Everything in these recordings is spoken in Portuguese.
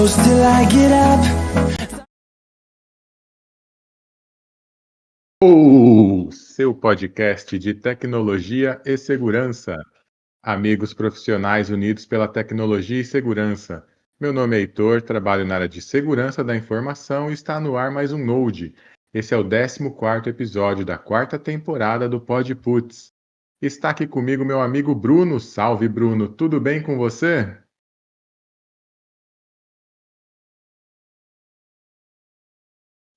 close till I get up. O seu podcast de tecnologia e segurança. Amigos profissionais unidos pela tecnologia e segurança. Meu nome é Heitor, trabalho na área de segurança da informação e está no ar mais um Node. Esse é o 14º episódio da 4ª temporada do PodPuts. Está aqui comigo meu amigo Bruno. Salve, Bruno. Tudo bem com você?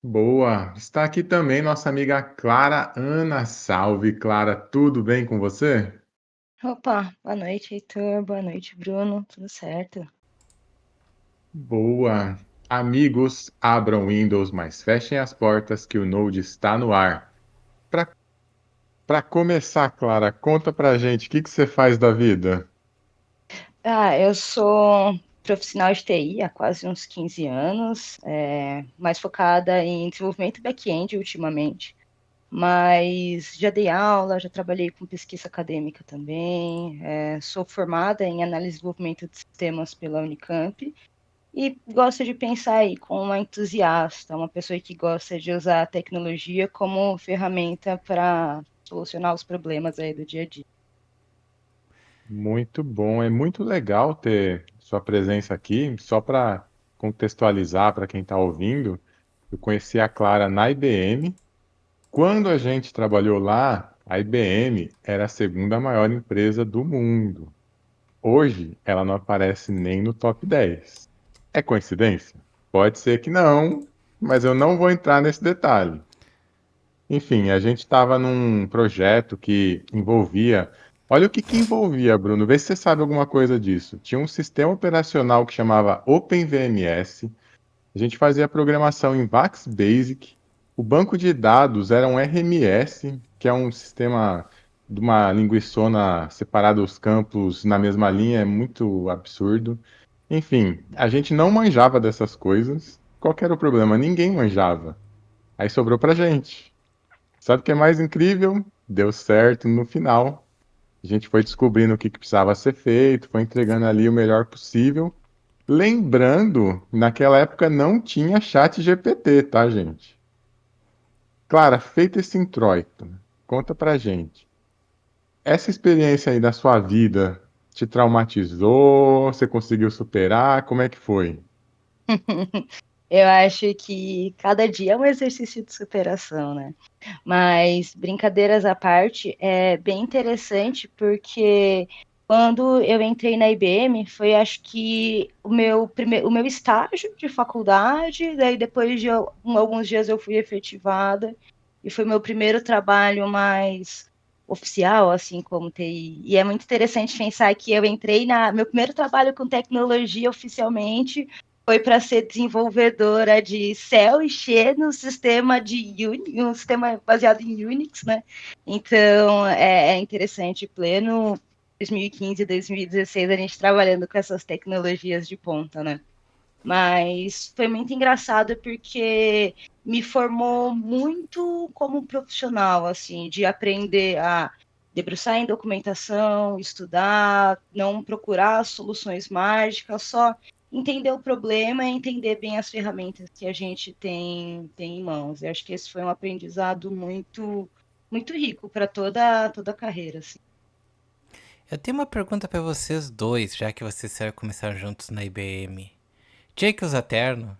Boa. Está aqui também nossa amiga Clara Ana. Salve, Clara. Tudo bem com você? Opa, boa noite, Heitor. Boa noite, Bruno. Tudo certo? Boa. Amigos, abram Windows, mas fechem as portas que o Node está no ar. Para começar, Clara, conta pra gente o que você faz da vida. Eu sou profissional de TI há quase uns 15 anos, mais focada em desenvolvimento back-end ultimamente, mas já dei aula, já trabalhei com pesquisa acadêmica também, sou formada em análise e desenvolvimento de sistemas pela Unicamp e gosto de pensar aí como uma entusiasta, uma pessoa que gosta de usar a tecnologia como ferramenta para solucionar os problemas aí do dia a dia. Muito bom, é muito legal ter sua presença aqui. Só para contextualizar para quem está ouvindo, eu conheci a Clara na IBM. Quando a gente trabalhou lá, a IBM era a segunda maior empresa do mundo. Hoje, ela não aparece nem no top 10. É coincidência? Pode ser que não, mas eu não vou entrar nesse detalhe. Enfim, a gente estava num projeto que envolvia. Olha o que envolvia, Bruno. Vê se você sabe alguma coisa disso. Tinha um sistema operacional que chamava OpenVMS. A gente fazia programação em VAX Basic. O banco de dados era um RMS, que é um sistema de uma linguiçona separada os campos na mesma linha, é muito absurdo. Enfim, a gente não manjava dessas coisas. Qual que era o problema? Ninguém manjava. Aí sobrou pra gente. Sabe o que é mais incrível? Deu certo no final. A gente foi descobrindo o que precisava ser feito, foi entregando ali o melhor possível. Lembrando, naquela época não tinha chat GPT, tá, gente? Clara, feito esse introito, conta pra gente. Essa experiência aí da sua vida te traumatizou? Você conseguiu superar? Como é que foi? Eu acho que cada dia é um exercício de superação, né? Mas, brincadeiras à parte, é bem interessante porque quando eu entrei na IBM foi, acho que, o meu estágio de faculdade, daí depois de alguns dias eu fui efetivada e foi meu primeiro trabalho mais oficial, assim como TI. E é muito interessante pensar que eu entrei meu primeiro trabalho com tecnologia oficialmente foi para ser desenvolvedora de Shell e She no sistema um sistema baseado em Unix, né? Então é interessante, pleno 2015, 2016, a gente trabalhando com essas tecnologias de ponta, né? Mas foi muito engraçado porque me formou muito como profissional, assim, de aprender a debruçar em documentação, estudar, não procurar soluções mágicas, só entender o problema e entender bem as ferramentas que a gente tem em mãos. Eu acho que esse foi um aprendizado muito rico para toda a carreira, assim. Eu tenho uma pergunta pra vocês dois, já que vocês começaram juntos na IBM. Tinha que usar terno?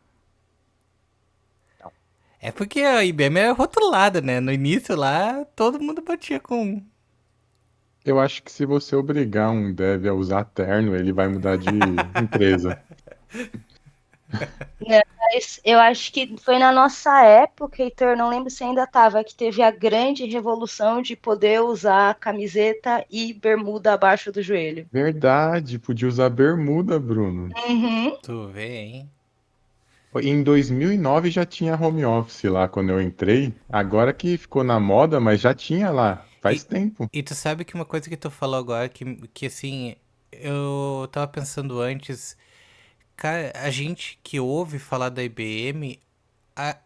É porque a IBM é rotulada, né? No início lá, todo mundo batia com. Eu acho que se você obrigar um dev a usar terno, ele vai mudar de empresa. Mas eu acho que foi na nossa época, Heitor, não lembro se ainda estava, que teve a grande revolução de poder usar camiseta e bermuda abaixo do joelho. Verdade, podia usar bermuda, Bruno. Uhum. Tu vê, hein? Em 2009 já tinha home office lá quando eu entrei. Agora que ficou na moda, mas já tinha lá. Faz E, tempo. e tu sabe que uma coisa que tu falou agora, que assim, eu tava pensando antes, cara, a gente que ouve falar da IBM,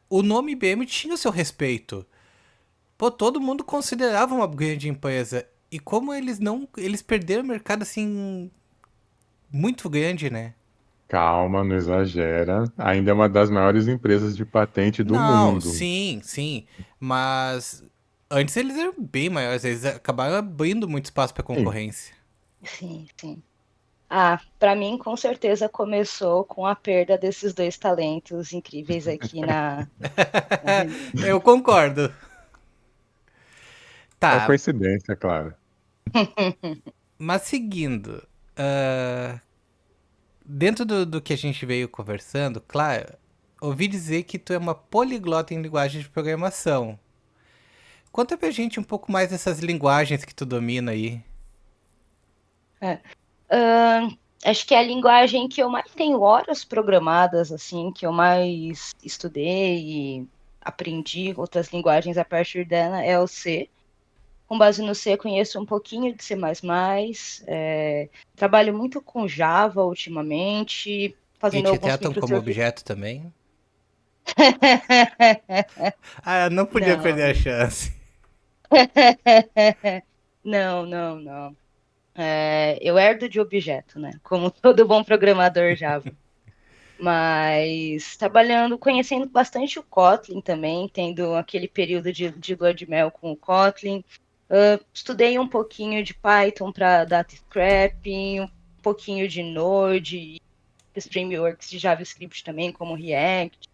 o nome IBM tinha o seu respeito. Pô, todo mundo considerava uma grande empresa. E como eles não. Eles perderam o mercado assim. Muito grande, né? Calma, não exagera. Ainda é uma das maiores empresas de patente do Não, mundo. sim, sim. Mas antes eles eram bem maiores, eles acabaram abrindo muito espaço pra Sim. concorrência. Sim, sim. Ah, para mim, com certeza começou com a perda desses dois talentos incríveis aqui na Renault. Eu concordo. É uma Tá, coincidência, claro. mas seguindo, dentro do que a gente veio conversando, claro, ouvi dizer que tu é uma poliglota em linguagem de programação. Conta pra gente um pouco mais dessas linguagens que tu domina aí. É. Acho que é a linguagem que eu mais tenho horas programadas, assim, que eu mais estudei e aprendi outras linguagens a partir dela é o C. Com base no C, conheço um pouquinho de C++, trabalho muito com Java ultimamente, E fazendo te alguns tratam como microserviços. objeto também? Ah, não podia Não, perder a chance. não, não, não. Eu herdo de objeto, né? Como todo bom programador Java. Mas trabalhando, conhecendo bastante o Kotlin também, tendo aquele período de lua de mel com o Kotlin. Estudei um pouquinho de Python para data scrapping, um pouquinho de Node, e frameworks de JavaScript também, como React.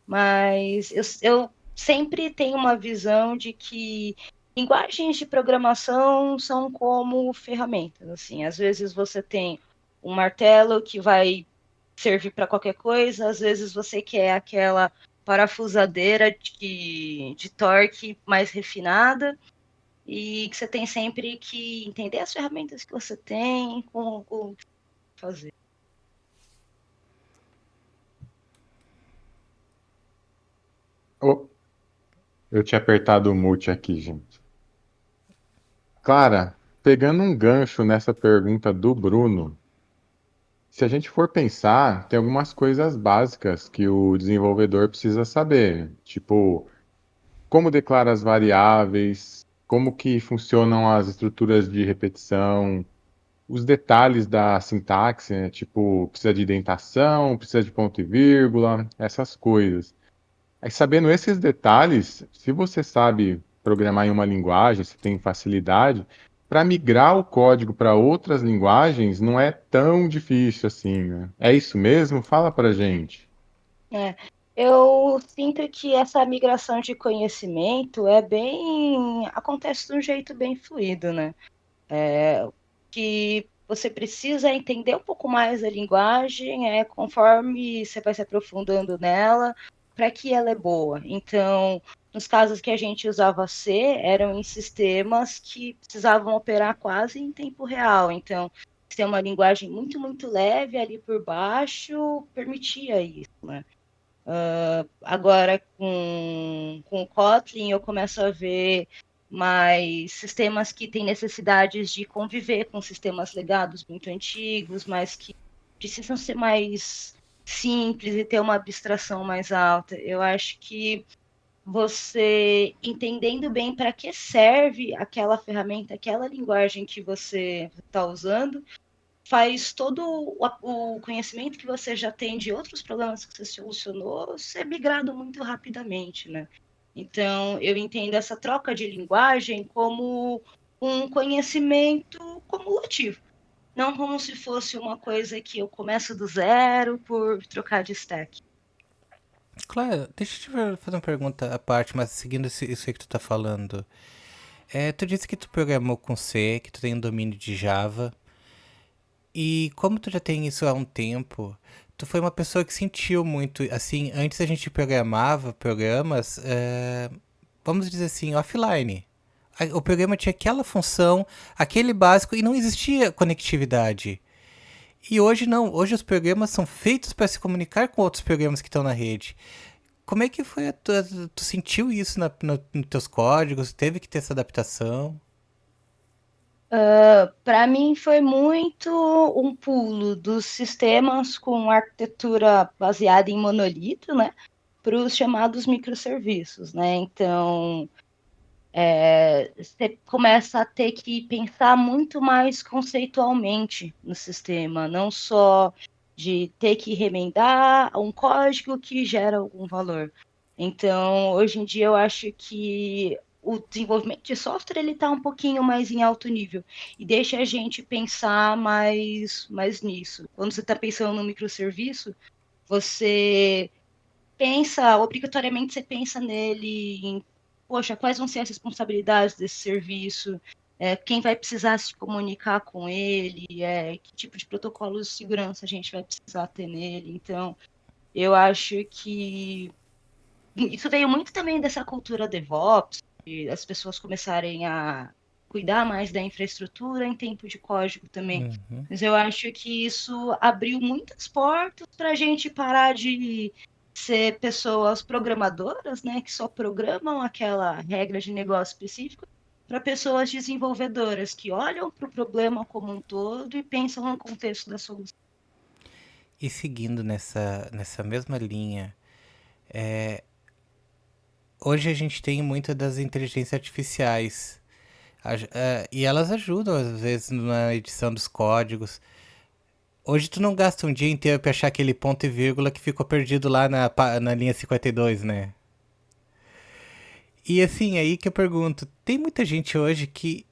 Mas eu sempre tenho uma visão de que linguagens de programação são como ferramentas. Assim, às vezes você tem um martelo que vai servir para qualquer coisa, às vezes você quer aquela parafusadeira de torque mais refinada, e que você tem sempre que entender as ferramentas que você tem, com fazer. Oh, eu tinha apertado o mute aqui, gente. Clara, pegando um gancho nessa pergunta do Bruno, se a gente for pensar, tem algumas coisas básicas que o desenvolvedor precisa saber, tipo como declara as variáveis, como que funcionam as estruturas de repetição, os detalhes da sintaxe, né? Tipo, precisa de indentação, precisa de ponto e vírgula, essas coisas. Aí, sabendo esses detalhes, se você sabe programar em uma linguagem, se tem facilidade, para migrar o código para outras linguagens não é tão difícil assim, né? É isso mesmo? Fala pra gente. É, eu sinto que essa migração de conhecimento acontece de um jeito bem fluido, né? Que você precisa entender um pouco mais a linguagem, conforme você vai se aprofundando nela, para que ela é boa. Então, nos casos que a gente usava C, eram em sistemas que precisavam operar quase em tempo real. Então, ter uma linguagem muito, muito leve ali por baixo permitia isso, né? Agora, com o Kotlin, eu começo a ver mais sistemas que têm necessidades de conviver com sistemas legados muito antigos, mas que precisam ser mais simples e ter uma abstração mais alta. Eu acho que você entendendo bem para que serve aquela ferramenta, aquela linguagem que você está usando, faz todo o conhecimento que você já tem de outros problemas que você solucionou ser migrado muito rapidamente, né? Então, eu entendo essa troca de linguagem como um conhecimento cumulativo, não como se fosse uma coisa que eu começo do zero por trocar de stack. Claro, deixa eu te fazer uma pergunta à parte, mas seguindo isso aí que tu tá falando. Tu disse que tu programou com C, que tu tem um domínio de Java. E como tu já tem isso há um tempo, tu foi uma pessoa que sentiu muito, assim, antes a gente programava programas, vamos dizer assim, offline. O programa tinha aquela função, aquele básico, e não existia conectividade. E hoje não, hoje os programas são feitos para se comunicar com outros programas que estão na rede. Como é que foi tu sentiu isso nos teus códigos? Teve que ter essa adaptação? Para mim foi muito um pulo dos sistemas com arquitetura baseada em monolito, né, para os chamados microserviços, né? Então, você começa a ter que pensar muito mais conceitualmente no sistema, não só de ter que remendar um código que gera algum valor. Então, hoje em dia, eu acho que o desenvolvimento de software ele está um pouquinho mais em alto nível e deixa a gente pensar mais nisso. Quando você está pensando no microserviço, você pensa, obrigatoriamente você pensa nele em, poxa, quais vão ser as responsabilidades desse serviço, quem vai precisar se comunicar com ele, que tipo de protocolo de segurança a gente vai precisar ter nele. Então, eu acho que isso veio muito também dessa cultura DevOps, de as pessoas começarem a cuidar mais da infraestrutura em tempo de código também. Uhum. Mas eu acho que isso abriu muitas portas para a gente parar de ser pessoas programadoras, né, que só programam aquela regra de negócio específica, para pessoas desenvolvedoras que olham para o problema como um todo e pensam no contexto da solução. E seguindo nessa mesma linha, hoje a gente tem muitas das inteligências artificiais. E elas ajudam, às vezes, na edição dos códigos. Hoje tu não gasta um dia inteiro pra achar aquele ponto e vírgula que ficou perdido lá na linha 52, né? E assim, aí que eu pergunto, tem muita gente hoje que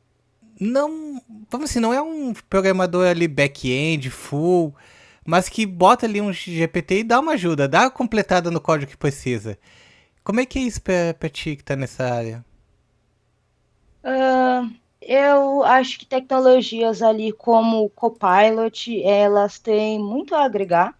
não, vamos assim, não é um programador ali back-end, full, mas que bota ali um GPT e dá uma ajuda, dá uma completada no código que precisa. Como é que é isso pra ti que tá nessa área? Eu acho que tecnologias ali como o Copilot, elas têm muito a agregar.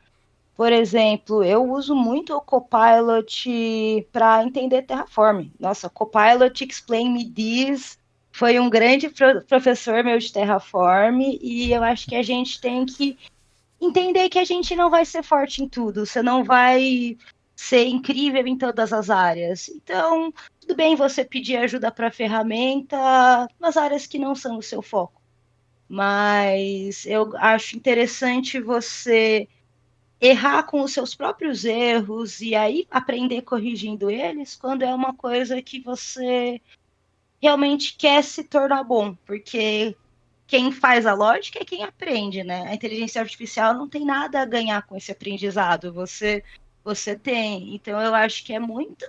Por exemplo, eu uso muito o Copilot para entender Terraform. Nossa, Copilot Explain Me This foi um grande professor meu de Terraform e eu acho que a gente tem que entender que a gente não vai ser forte em tudo, você não vai ser incrível em todas as áreas. Então, tudo bem você pedir ajuda para ferramenta nas áreas que não são o seu foco. Mas eu acho interessante você errar com os seus próprios erros e aí aprender corrigindo eles quando é uma coisa que você realmente quer se tornar bom, porque quem faz a lógica é quem aprende, né? A inteligência artificial não tem nada a ganhar com esse aprendizado, você tem. Então eu acho que é muito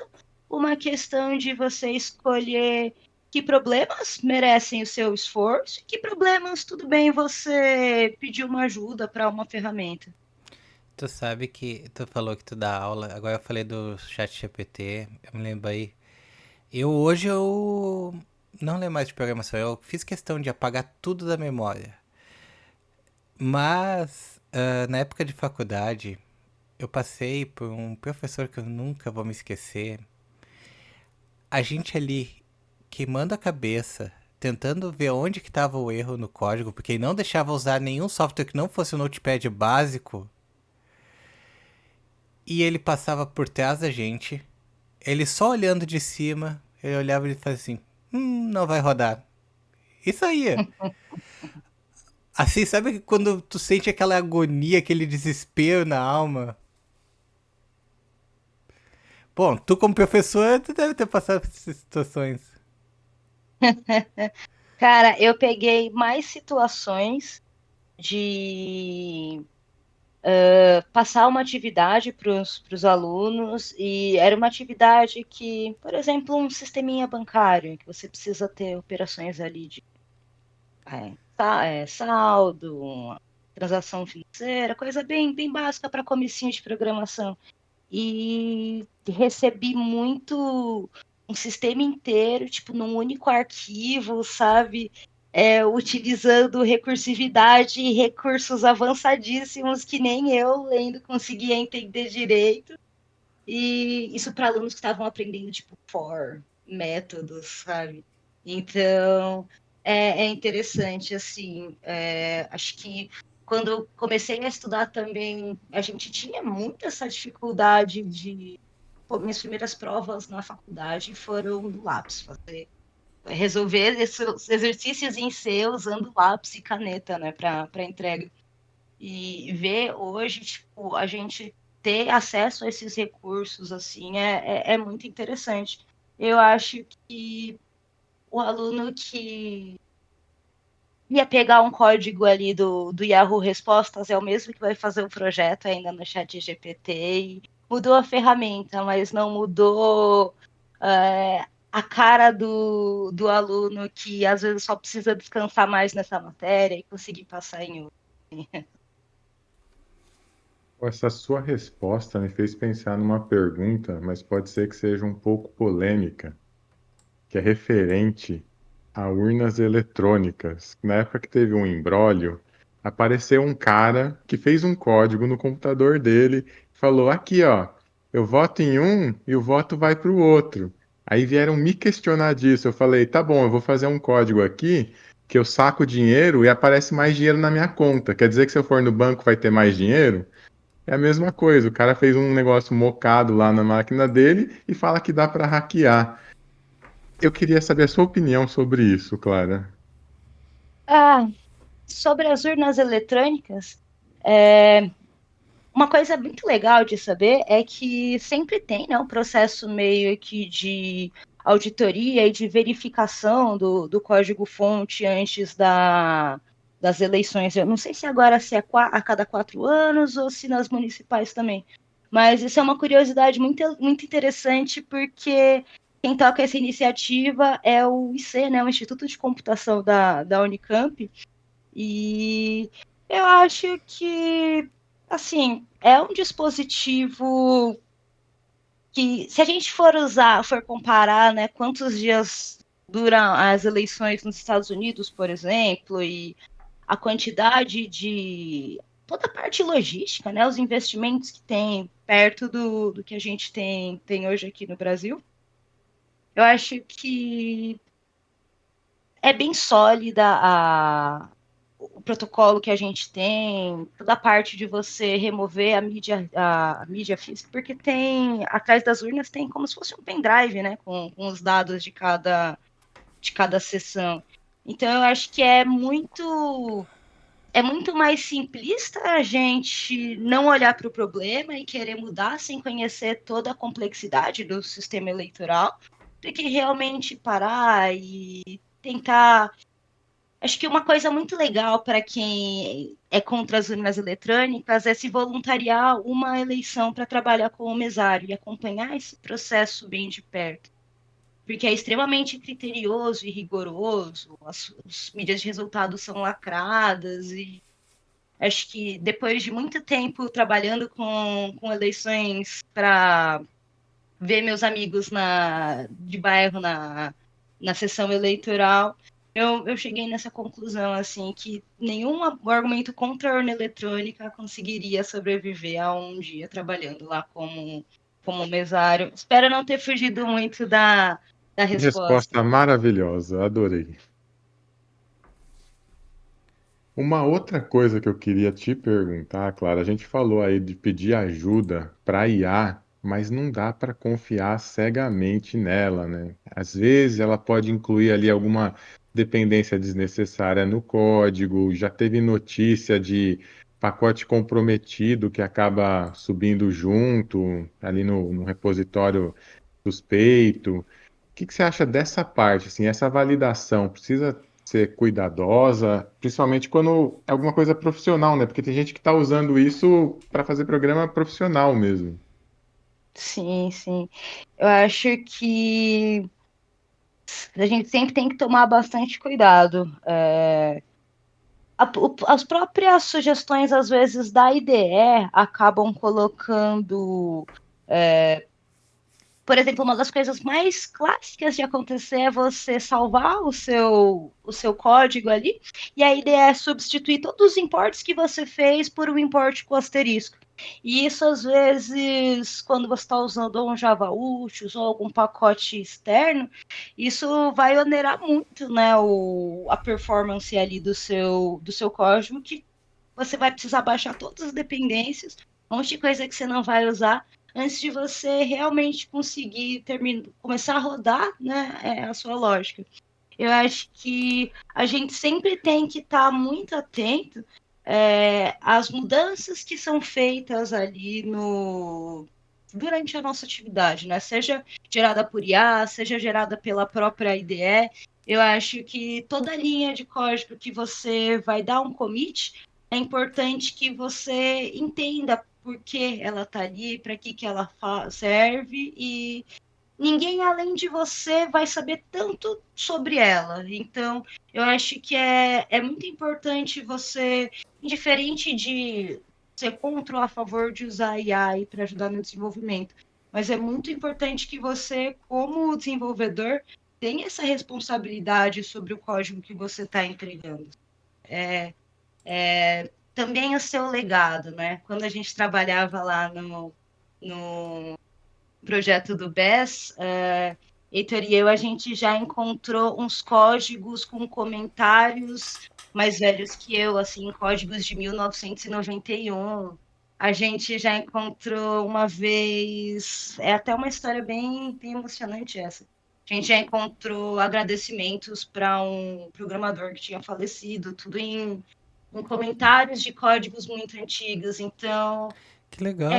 uma questão de você escolher que problemas merecem o seu esforço e que problemas tudo bem você pedir uma ajuda para uma ferramenta. Tu sabe que tu falou que tu dá aula, agora eu falei do chat GPT, eu me lembro aí. Eu não lembro mais de programação, eu fiz questão de apagar tudo da memória. Mas na época de faculdade, eu passei por um professor que eu nunca vou me esquecer. A gente ali queimando a cabeça, tentando ver onde que estava o erro no código, porque ele não deixava usar nenhum software que não fosse o Notepad básico. E ele passava por trás da gente, ele só olhando de cima, ele olhava e fazia assim, não vai rodar. Isso aí. Assim, sabe quando tu sente aquela agonia, aquele desespero na alma? Bom, tu como professor, tu deve ter passado por essas situações. Cara, eu peguei mais situações de passar uma atividade para os alunos, e era uma atividade que, por exemplo, um sisteminha bancário, em que você precisa ter operações ali de saldo, uma transação financeira, coisa bem básica para comecinho de programação. E recebi muito um sistema inteiro, tipo, num único arquivo, sabe? Utilizando recursividade e recursos avançadíssimos que nem eu lendo conseguia entender direito. E isso para alunos que estavam aprendendo, tipo, for, métodos, sabe? Então, é interessante, assim, acho que quando eu comecei a estudar também, a gente tinha muito essa dificuldade de... Pô, minhas primeiras provas na faculdade foram no lápis, resolver esses exercícios em C usando lápis e caneta, né, para entrega. E ver hoje, tipo, a gente ter acesso a esses recursos, assim, é muito interessante. Eu acho que o aluno que ia pegar um código ali do Yahoo Respostas, é o mesmo que vai fazer o projeto ainda no ChatGPT, e mudou a ferramenta, mas não mudou a cara do aluno, que às vezes só precisa descansar mais nessa matéria e conseguir passar em outra. Essa sua resposta me fez pensar numa pergunta, mas pode ser que seja um pouco polêmica, que é referente a urnas eletrônicas. Na época que teve um imbróglio, apareceu um cara que fez um código no computador dele e falou: aqui, ó, eu voto em um e o voto vai para o outro. Aí vieram me questionar disso. Eu falei: tá bom, eu vou fazer um código aqui que eu saco dinheiro e aparece mais dinheiro na minha conta. Quer dizer que se eu for no banco vai ter mais dinheiro? É a mesma coisa. O cara fez um negócio mocado lá na máquina dele e fala que dá para hackear. Eu queria saber a sua opinião sobre isso, Clara. Ah, sobre as urnas eletrônicas, é, uma coisa muito legal de saber é que sempre tem, né, um processo meio que de auditoria e de verificação do código-fonte antes das eleições. Eu não sei se agora se é a cada 4 anos ou se nas municipais também. Mas isso é uma curiosidade muito interessante, porque quem toca essa iniciativa é o IC, né, o Instituto de Computação da Unicamp, e eu acho que, assim, é um dispositivo que, se a gente for comparar, né, quantos dias duram as eleições nos Estados Unidos, por exemplo, e a quantidade de toda a parte logística, né, os investimentos que tem perto do que a gente tem hoje aqui no Brasil, eu acho que é bem sólida o protocolo que a gente tem, toda a parte de você remover a mídia física, porque tem, atrás das urnas tem como se fosse um pendrive, né, com os dados de cada sessão. Então eu acho que é muito mais simplista a gente não olhar para o problema e querer mudar sem conhecer toda a complexidade do sistema eleitoral, do que realmente parar e tentar. Acho que uma coisa muito legal para quem é contra as urnas eletrônicas é se voluntariar uma eleição para trabalhar com o mesário e acompanhar esse processo bem de perto, porque é extremamente criterioso e rigoroso, as mídias de resultados são lacradas, e acho que depois de muito tempo trabalhando com eleições para ver meus amigos de bairro na sessão eleitoral, eu cheguei nessa conclusão, assim, que nenhum argumento contra a urna eletrônica conseguiria sobreviver a um dia trabalhando lá como mesário. Espero não ter fugido muito da resposta. Resposta maravilhosa, adorei. Uma outra coisa que eu queria te perguntar, Clara, a gente falou aí de pedir ajuda para IA, mas não dá para confiar cegamente nela, né? Às vezes ela pode incluir ali alguma dependência desnecessária no código, já teve notícia de pacote comprometido que acaba subindo junto ali no repositório suspeito. Que você acha dessa parte, assim, essa validação precisa ser cuidadosa, principalmente quando é alguma coisa profissional, né? Porque tem gente que está usando isso para fazer programa profissional mesmo. Sim, sim. Eu acho que a gente sempre tem que tomar bastante cuidado. As próprias sugestões, às vezes, da IDE acabam colocando. Por exemplo, uma das coisas mais clássicas de acontecer é você salvar o seu código ali, e a ideia é substituir todos os imports que você fez por um import com asterisco. E isso, às vezes, quando você está usando um Java Utils ou algum pacote externo, isso vai onerar muito, né, a performance ali do seu código, que você vai precisar baixar todas as dependências, um monte de coisa que você não vai usar, antes de você realmente conseguir começar a rodar, né, a sua lógica. Eu acho que a gente sempre tem que estar muito atento às mudanças que são feitas ali durante a nossa atividade, né? Seja gerada por IA, seja gerada pela própria IDE. Eu acho que toda linha de código que você vai dar um commit, é importante que você entenda por que ela está ali, para que ela serve, e ninguém além de você vai saber tanto sobre ela. Então, eu acho que é muito importante você, indiferente de ser contra ou a favor de usar a AI para ajudar no desenvolvimento, mas é muito importante que você, como desenvolvedor, tenha essa responsabilidade sobre o código que você está entregando. Também o seu legado, né? Quando a gente trabalhava lá no projeto do BES, Heitor e eu, a gente já encontrou uns códigos com comentários mais velhos que eu, assim, códigos de 1991. A gente já encontrou uma vez, é até uma história bem emocionante essa. A gente já encontrou agradecimentos para um programador que tinha falecido, tudo em comentários de códigos muito antigos. Então, Que legal.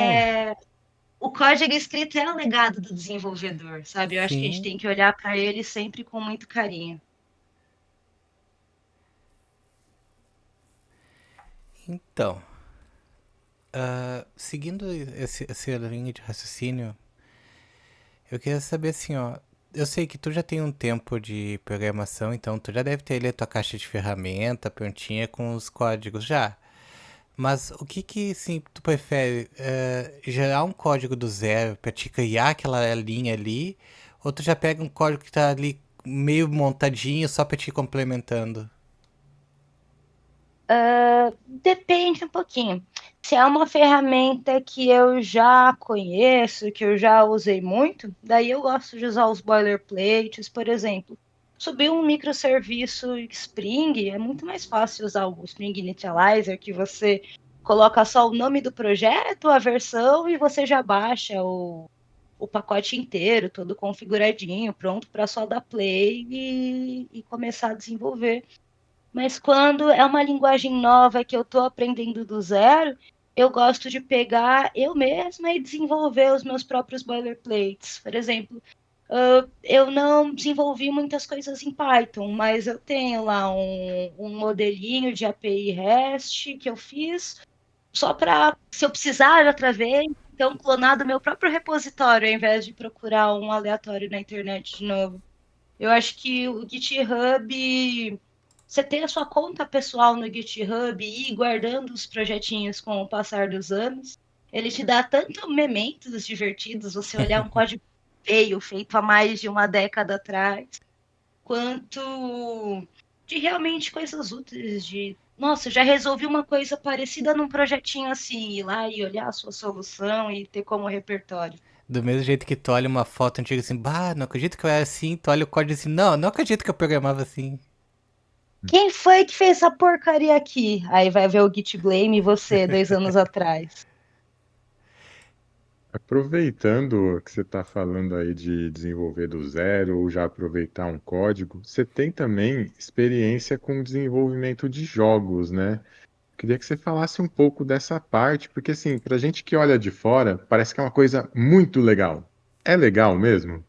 o código escrito é o legado do desenvolvedor, sabe? Eu acho que a gente Sim. tem que olhar para ele sempre com muito carinho. Então, seguindo essa linha de raciocínio, eu queria saber assim, ó. Eu sei que tu já tem um tempo de programação, então tu já deve ter ali a tua caixa de ferramenta prontinha com os códigos já. Mas o que sim, tu prefere? Gerar um código do zero pra te criar aquela linha ali? Ou tu já pega um código que tá ali meio montadinho só pra te ir complementando? Depende um pouquinho. Se é uma ferramenta que eu já conheço, que eu já usei muito, daí eu gosto de usar os boilerplates, por exemplo. Subir um microserviço Spring, é muito mais fácil usar o Spring Initializer, que você coloca só o nome do projeto, a versão, e você já baixa o pacote inteiro, todo configuradinho, pronto para só dar play e começar a desenvolver. Mas quando é uma linguagem nova que eu estou aprendendo do zero, eu gosto de pegar eu mesma e desenvolver os meus próprios boilerplates. Por exemplo, eu não desenvolvi muitas coisas em Python, mas eu tenho lá um modelinho de API REST que eu fiz só para, se eu precisar outra vez, então clonar do meu próprio repositório, ao invés de procurar um aleatório na internet de novo. Eu acho que o GitHub, você ter a sua conta pessoal no GitHub e ir guardando os projetinhos com o passar dos anos, ele te dá tanto mementos divertidos, você olhar um código feio, feito há mais de uma década atrás, quanto de realmente coisas úteis, de nossa, já resolvi uma coisa parecida num projetinho assim, ir lá e olhar a sua solução e ter como repertório. Do mesmo jeito que tu olha uma foto antiga assim, bah, não acredito que eu era assim, tu olha o código assim, não, não acredito que eu programava assim. Quem foi que fez essa porcaria aqui? Aí vai ver o Git Blame e você, 2 anos atrás. Aproveitando que você está falando aí de desenvolver do zero ou já aproveitar um código, você tem também experiência com desenvolvimento de jogos, né? Queria que você falasse um pouco dessa parte, porque assim, pra gente que olha de fora, parece que é uma coisa muito legal. É legal mesmo?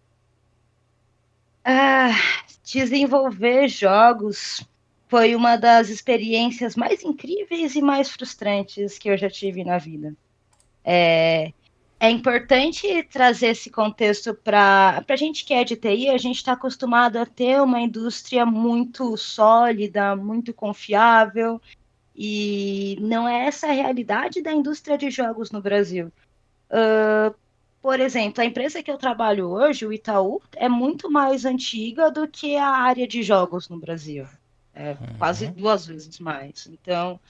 Ah, desenvolver jogos foi uma das experiências mais incríveis e mais frustrantes que eu já tive na vida. É importante trazer esse contexto para a gente que é de TI, a gente está acostumado a ter uma indústria muito sólida, muito confiável, e não é essa a realidade da indústria de jogos no Brasil. Por exemplo, a empresa que eu trabalho hoje, o Itaú, é muito mais antiga do que a área de jogos no Brasil. É quase 2 vezes mais. Então,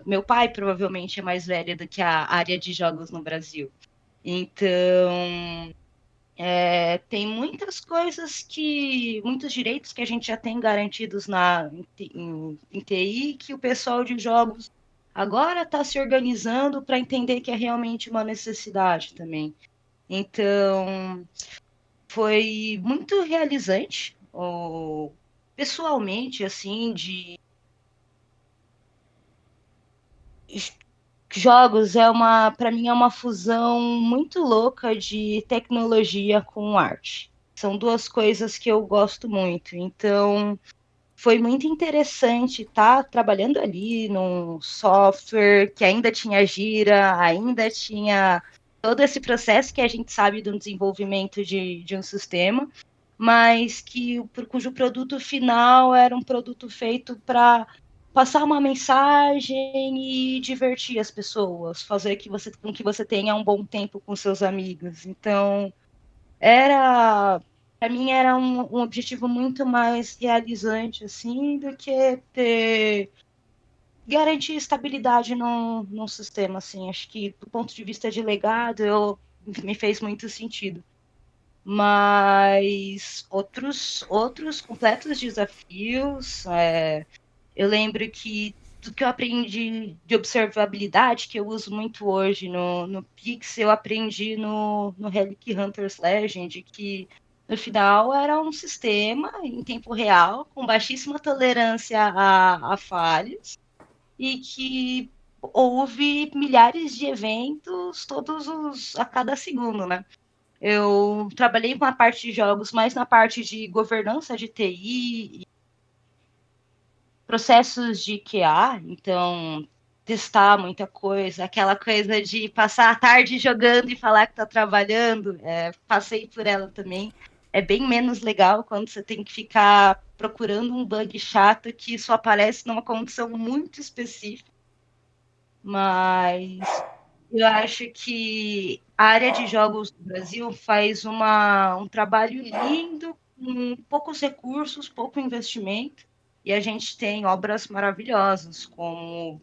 meu pai provavelmente é mais velho do que a área de jogos no Brasil. Então, tem muitas coisas muitos direitos que a gente já tem garantidos em TI, que o pessoal de jogos agora está se organizando para entender que é realmente uma necessidade também. Então, foi muito realizante, pessoalmente, assim, de jogos para mim é uma fusão muito louca de tecnologia com arte. São duas coisas que eu gosto muito. Então, foi muito interessante estar trabalhando ali num software que ainda tinha gira, ainda tinha todo esse processo que a gente sabe do desenvolvimento de um sistema, mas cujo produto final era um produto feito para passar uma mensagem e divertir as pessoas, fazer com que você tenha um bom tempo com seus amigos. Então, para mim era um objetivo muito mais realizante assim do que garantir estabilidade num sistema assim. Acho que do ponto de vista de legado me fez muito sentido. Mas outros completos desafios. Eu lembro que do que eu aprendi de observabilidade, que eu uso muito hoje no Pix, eu aprendi no Relic Hunters Legend, que no final era um sistema em tempo real, com baixíssima tolerância a falhas, e que houve milhares de eventos a cada segundo, né? Eu trabalhei com a parte de jogos, mais na parte de governança de TI, processos de QA, então testar muita coisa, aquela coisa de passar a tarde jogando e falar que está trabalhando, passei por ela também. É bem menos legal quando você tem que ficar procurando um bug chato que só aparece numa condição muito específica. Mas eu acho que a área de jogos do Brasil faz um trabalho lindo, com poucos recursos, pouco investimento, e a gente tem obras maravilhosas, como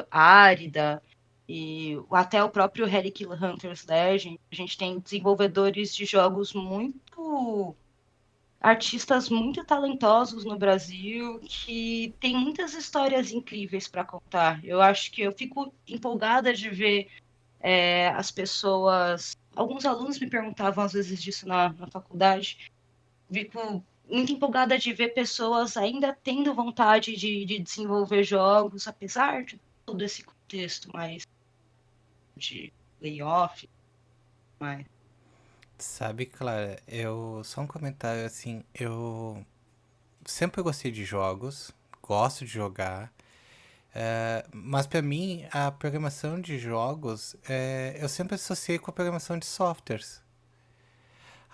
Árida, e até o próprio Relic Hunters Legend. A gente tem desenvolvedores de jogos artistas muito talentosos no Brasil, que tem muitas histórias incríveis para contar. Eu acho que eu fico empolgada de ver as pessoas. Alguns alunos me perguntavam às vezes disso na faculdade. Fico muito empolgada de ver pessoas ainda tendo vontade de desenvolver jogos, apesar de todo esse contexto mais de layoff. Mas... Sabe, Clara, só um comentário assim, eu sempre gostei de jogos, gosto de jogar, mas pra mim a programação de jogos eu sempre associei com a programação de softwares.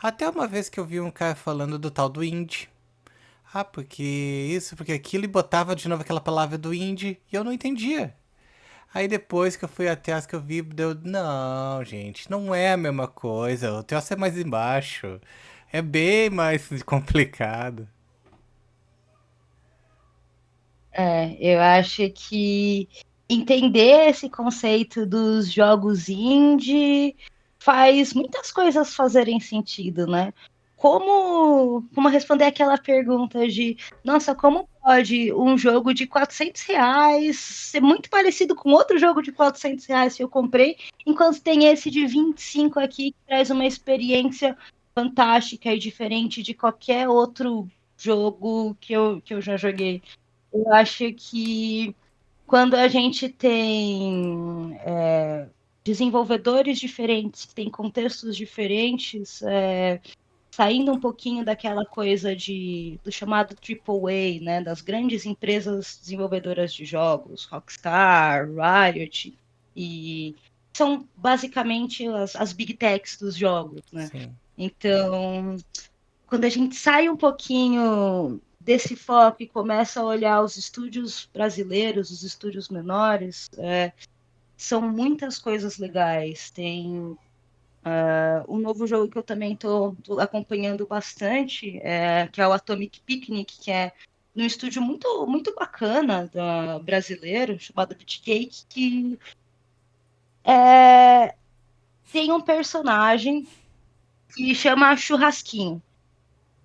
Até uma vez que eu vi um cara falando do tal do indie. Ah, porque isso, porque aquilo, e botava de novo aquela palavra do indie e eu não entendia. Aí depois que eu fui até as que eu vi, deu, não, gente, não é a mesma coisa. O troço é mais embaixo. É bem mais complicado. Eu acho que entender esse conceito dos jogos indie faz muitas coisas fazerem sentido, né? Como responder aquela pergunta de, nossa, como pode um jogo de R$ 400 ser muito parecido com outro jogo de R$ 400 que eu comprei, enquanto tem esse de 25 aqui que traz uma experiência fantástica e diferente de qualquer outro jogo que eu já joguei. Eu acho que quando a gente tem desenvolvedores diferentes, que têm contextos diferentes, saindo um pouquinho daquela coisa do chamado AAA, né, das grandes empresas desenvolvedoras de jogos, Rockstar, Riot, e são basicamente as big techs dos jogos, né? Sim. Então, quando a gente sai um pouquinho desse foco e começa a olhar os estúdios brasileiros, os estúdios menores, são muitas coisas legais. Tem um novo jogo que eu também estou acompanhando bastante, que é o Atomic Picnic, que é num estúdio muito, muito bacana brasileiro, chamado Bitcake, que tem um personagem que chama Churrasquinho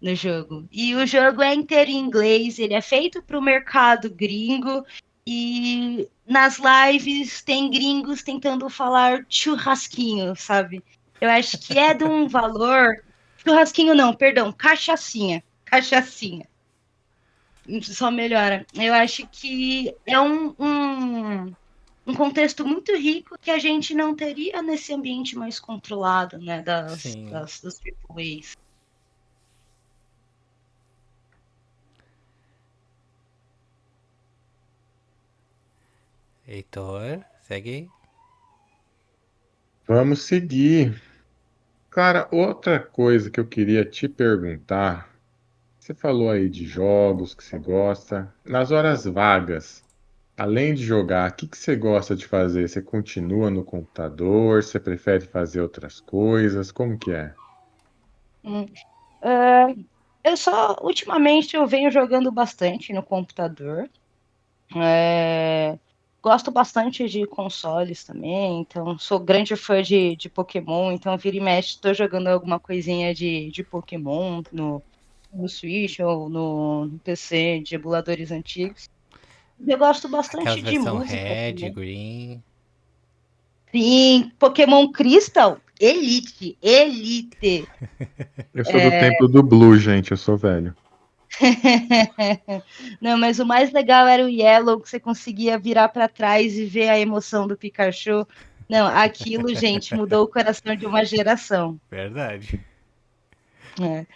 no jogo. E o jogo é inteiro em inglês, ele é feito para o mercado gringo, e nas lives tem gringos tentando falar churrasquinho, sabe? Eu acho que é de um valor. Churrasquinho não, perdão, cachaçinha. Cachaçinha. Só melhora. Eu acho que é um contexto muito rico que a gente não teria nesse ambiente mais controlado, né? Das Sim. AAAs. Heitor, segue aí. Vamos seguir. Cara, outra coisa que eu queria te perguntar, você falou aí de jogos que você gosta. Nas horas vagas, além de jogar, o que que você gosta de fazer? Você continua no computador? Você prefere fazer outras coisas? Como que é? Hum, ultimamente, eu venho jogando bastante no computador. É, gosto bastante de consoles também, então sou grande fã de Pokémon, então vira e mexe, estou jogando alguma coisinha de Pokémon no Switch ou no PC de emuladores antigos. Eu gosto Aquelas bastante de versão música Red, também. Green. Sim, Pokémon Crystal, Elite, Elite. Eu sou do tempo do Blue, gente, eu sou velho. Não, mas o mais legal era o Yellow, que você conseguia virar para trás e ver a emoção do Pikachu. Não, aquilo, gente, mudou o coração de uma geração. Verdade. É.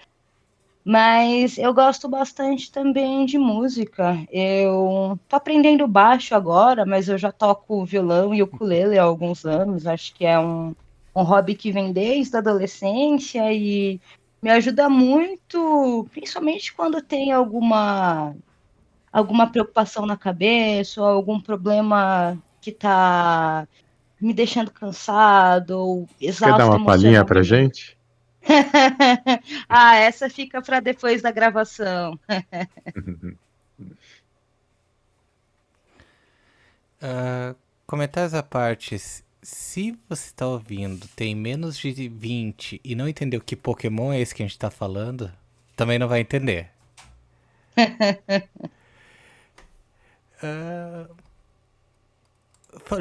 Mas eu gosto bastante também de música. Eu tô aprendendo baixo agora, mas eu já toco violão e ukulele há alguns anos. Acho que é um hobby que vem desde a adolescência e me ajuda muito, principalmente quando tem alguma preocupação na cabeça ou algum problema que está me deixando cansado ou Você quer dar exausto uma palhinha pra emocionalmente. gente? Ah, essa fica para depois da gravação. Comentários à parte. Se você tá ouvindo, tem menos de 20 e não entendeu que Pokémon é esse que a gente tá falando, também não vai entender.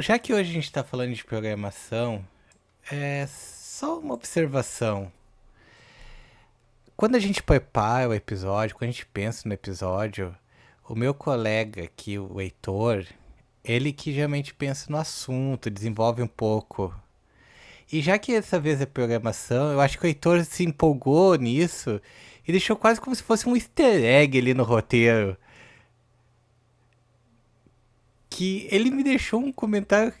Já que hoje a gente tá falando de programação, é só uma observação. Quando a gente prepara o episódio, quando a gente pensa no episódio, o meu colega aqui, o Heitor, ele que geralmente pensa no assunto, desenvolve um pouco. E já que essa vez é programação, eu acho que o Heitor se empolgou nisso e deixou quase como se fosse um easter egg ali no roteiro. Que ele me deixou um comentário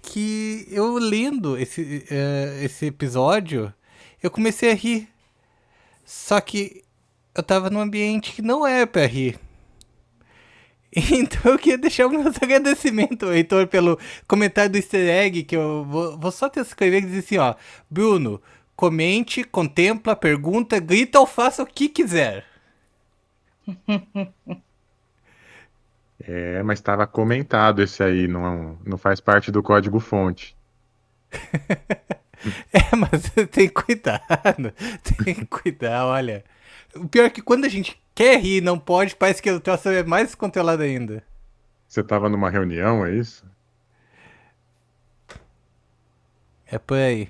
que eu lendo esse episódio, eu comecei a rir. Só que eu tava num ambiente que não era pra rir. Então eu queria deixar o meu agradecimento, Heitor, pelo comentário do easter egg, que eu vou só te escrever e dizer assim, ó. Bruno, comente, contempla, pergunta, grita ou faça o que quiser. É, mas estava comentado esse aí, não faz parte do código-fonte. É, mas tem que cuidar, tem que cuidar, olha. O pior é que quando a gente quer rir e não pode, parece que o troço é mais controlado ainda. Você estava numa reunião, é isso? É por aí.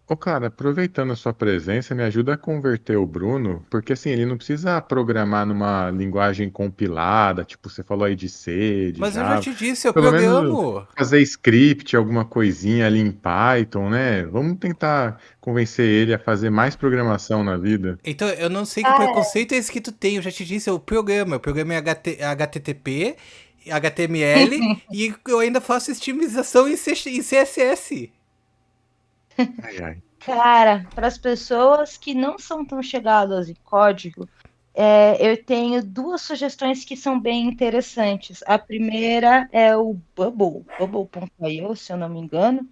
Ô, cara, aproveitando a sua presença, me ajuda a converter o Bruno, porque assim, ele não precisa programar numa linguagem compilada, tipo, você falou aí de C, de Mas eu já Java. te disse, eu Pelo menos programo. fazer script, alguma coisinha ali em Python, né? Vamos tentar convencer ele a fazer mais programação na vida. Então, eu não sei que Cara, preconceito é esse que tu tem. Eu já te disse, eu programa em HTTP, HTML e eu ainda faço estimização em CSS. Ai, ai. cara, para as pessoas que não são tão chegadas em código, eu tenho duas sugestões que são bem interessantes. A primeira é o Bubble.io, se eu não me engano,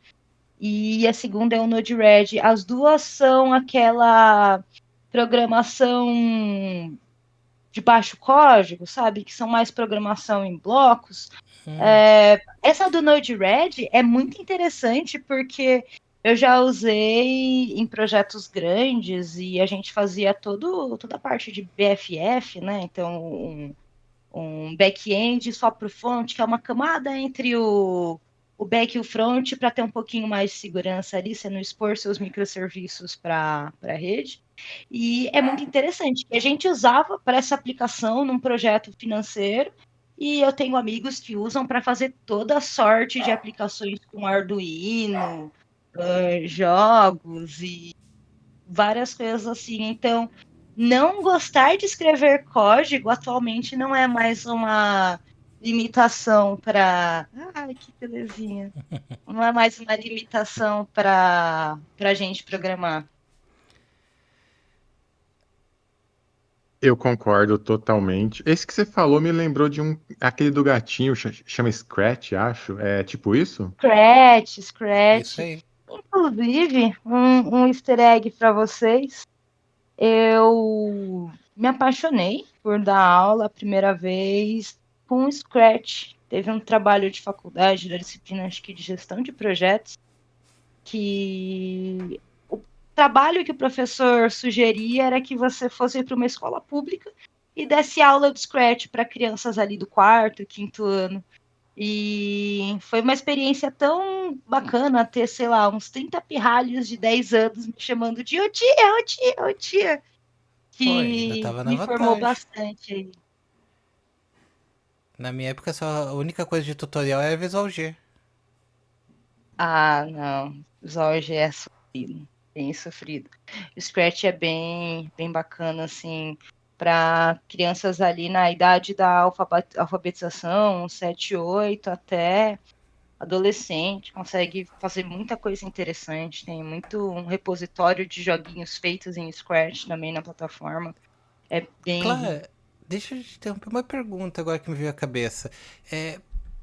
e a segunda é o Node-RED. As duas são aquela programação de baixo código, sabe? Que são mais programação em blocos. Essa do Node-RED é muito interessante porque eu já usei em projetos grandes e a gente fazia toda a parte de BFF, né? Então, um back-end só para o front, que é uma camada entre o back e o front para ter um pouquinho mais de segurança ali, você não expor seus microserviços para a rede. E é muito interessante. A gente usava para essa aplicação num projeto financeiro e eu tenho amigos que usam para fazer toda sorte de aplicações com Arduino, jogos e várias coisas assim. Então, não gostar de escrever código atualmente não é mais limitação para. Ai, que belezinha. Não é mais uma limitação para a gente programar. Eu concordo totalmente. Esse que você falou me lembrou de aquele do gatinho, chama Scratch, acho. É tipo isso? Scratch, Isso Scratch. aí. Inclusive, um easter egg para vocês. Eu me apaixonei por dar aula a primeira vez com Scratch. Teve um trabalho de faculdade da disciplina, acho que de gestão de projetos, que o trabalho que o professor sugeria era que você fosse para uma escola pública e desse aula de Scratch para crianças ali do quarto, quinto ano. E foi uma experiência tão bacana ter, sei lá, uns 30 pirralhos de 10 anos me chamando de ô tia, ô tia, ô tia, Pô, ainda que tava na me formou vantagem. bastante aí. Na minha época, só a única coisa de tutorial era Visual G. Ah, não. Zorge é sofrido, bem sofrido. O Scratch é bem bacana, assim, para crianças ali na idade da alfabetização, 7, 8, até adolescente, consegue fazer muita coisa interessante. Tem muito um repositório de joguinhos feitos em Scratch também na plataforma. É bem rico. Claro, deixa eu te interromper uma pergunta agora que me veio à cabeça.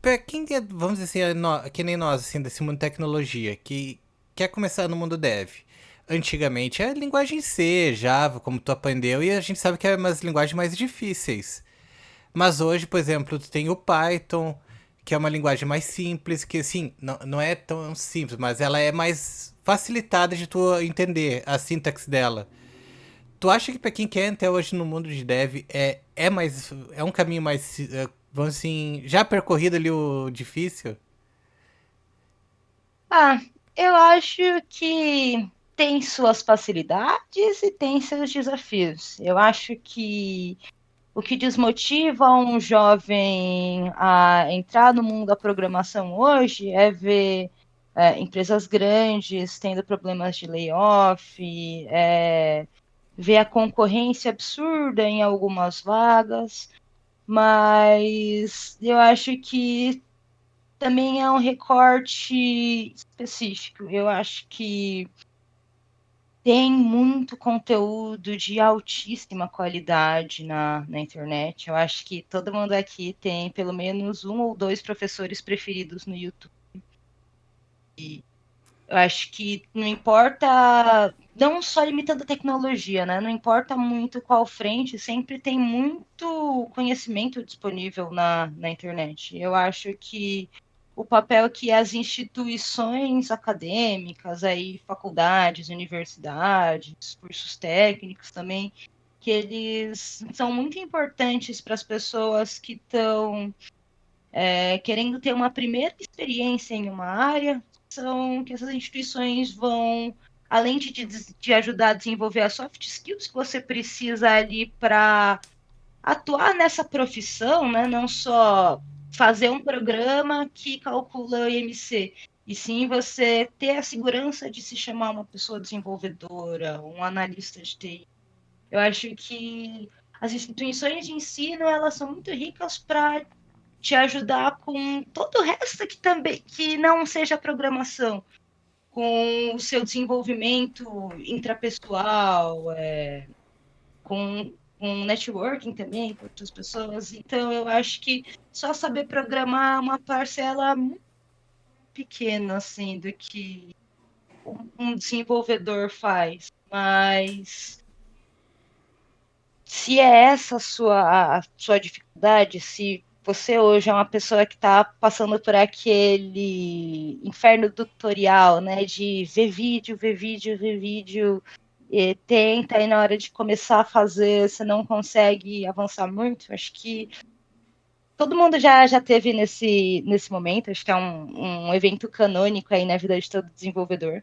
Pra quem é, vamos dizer assim, que nem nós, assim, desse mundo de tecnologia, que quer começar no mundo dev. Antigamente era linguagem C, Java, como tu aprendeu, e a gente sabe que é umas linguagens mais difíceis. Mas hoje, por exemplo, tu tem o Python, que é uma linguagem mais simples, que assim, não é tão simples, mas ela é mais facilitada de tu entender a sintaxe dela. Tu acha que pra quem quer até hoje no mundo de dev é um caminho mais, vamos assim, já percorrido ali o difícil? Ah, eu acho que tem suas facilidades e tem seus desafios. Eu acho que o que desmotiva um jovem a entrar no mundo da programação hoje é ver empresas grandes tendo problemas de layoff, ver a concorrência absurda em algumas vagas, mas eu acho que também é um recorte específico. Eu acho que tem muito conteúdo de altíssima qualidade na internet. Eu acho que todo mundo aqui tem pelo menos um ou dois professores preferidos no YouTube. Eu acho que não importa, não só limitando a tecnologia, né? Não importa muito qual frente, sempre tem muito conhecimento disponível na internet. Eu acho que o papel que as instituições acadêmicas, aí, faculdades, universidades, cursos técnicos também, que eles são muito importantes para as pessoas que estão querendo ter uma primeira experiência em uma área, são que essas instituições vão, além de ajudar a desenvolver as soft skills que você precisa ali para atuar nessa profissão, né? Não só fazer um programa que calcula o IMC, e sim você ter a segurança de se chamar uma pessoa desenvolvedora, um analista de TI. Eu acho que as instituições de ensino elas são muito ricas para te ajudar com todo o resto que também que não seja programação, com o seu desenvolvimento intrapessoal, com networking também com outras pessoas. Então eu acho que só saber programar é uma parcela muito pequena assim do que um desenvolvedor faz, mas se é essa a sua dificuldade, se você hoje é uma pessoa que está passando por aquele inferno do tutorial, né, de ver vídeo, ver vídeo, ver vídeo, e tenta e na hora de começar a fazer você não consegue avançar muito, acho que todo mundo já teve nesse momento, acho que é um evento canônico aí na vida de todo desenvolvedor.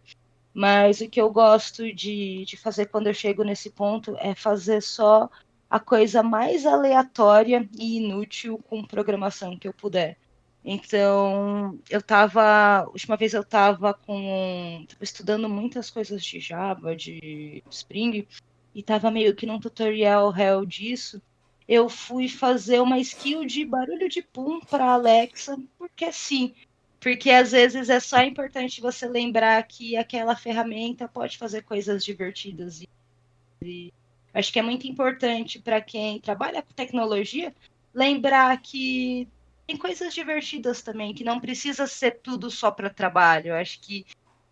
Mas o que eu gosto de fazer quando eu chego nesse ponto é fazer só a coisa mais aleatória e inútil com programação que eu puder. Então, última vez eu estava estudando muitas coisas de Java, de Spring, e estava meio que num tutorial real disso. eu fui fazer uma skill de barulho de pum para Alexa, porque sim. Porque às vezes é só importante você lembrar que aquela ferramenta pode fazer coisas divertidas. E acho que é muito importante para quem trabalha com tecnologia lembrar que tem coisas divertidas também, que não precisa ser tudo só para trabalho. Eu acho que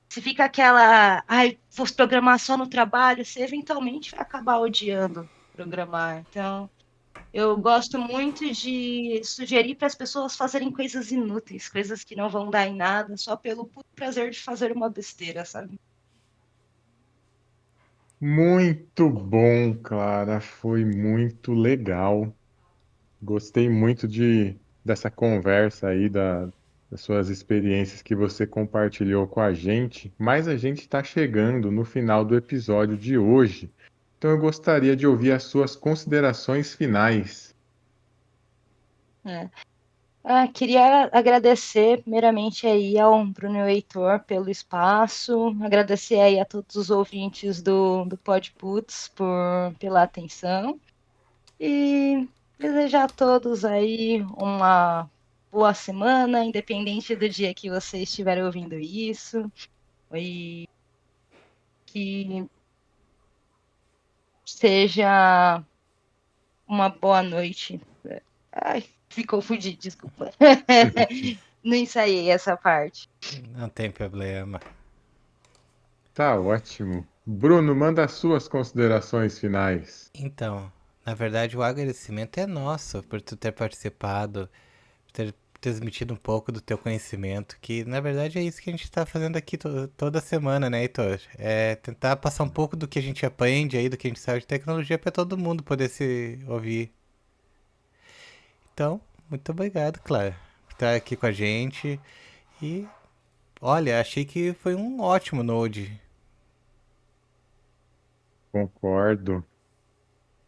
se fica aquela, ai, vou programar só no trabalho, você eventualmente vai acabar odiando programar. Então, eu gosto muito de sugerir para as pessoas fazerem coisas inúteis, coisas que não vão dar em nada, só pelo puro prazer de fazer uma besteira, sabe? Muito bom, Clara. Foi muito legal. Gostei muito dessa conversa aí, das suas experiências que você compartilhou com a gente, mas a gente está chegando no final do episódio de hoje. Então eu gostaria de ouvir as suas considerações finais. É. Queria agradecer primeiramente aí ao Bruno e ao Heitor pelo espaço, agradecer aí a todos os ouvintes do Podputs pela atenção e desejar a todos aí uma boa semana, independente do dia que vocês estiverem ouvindo isso, e que seja uma boa noite. Ai, me confundi, desculpa. Não ensaiei essa parte. Não tem problema. Tá ótimo. Bruno, manda as suas considerações finais. Então, na verdade, o agradecimento é nosso por tu ter participado, por ter transmitido um pouco do teu conhecimento, que na verdade é isso que a gente tá fazendo aqui toda semana, né, Heitor? É tentar passar um pouco do que a gente aprende aí, do que a gente sabe de tecnologia para todo mundo poder se ouvir. Então, muito obrigado, Clara, por estar aqui com a gente. E olha, achei que foi um ótimo Node. Concordo.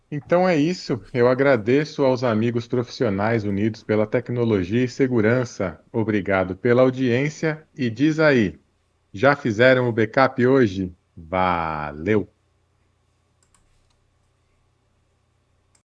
Então é isso. Eu agradeço aos amigos profissionais unidos pela tecnologia e segurança. Obrigado pela audiência e diz aí, já fizeram o backup hoje? Valeu!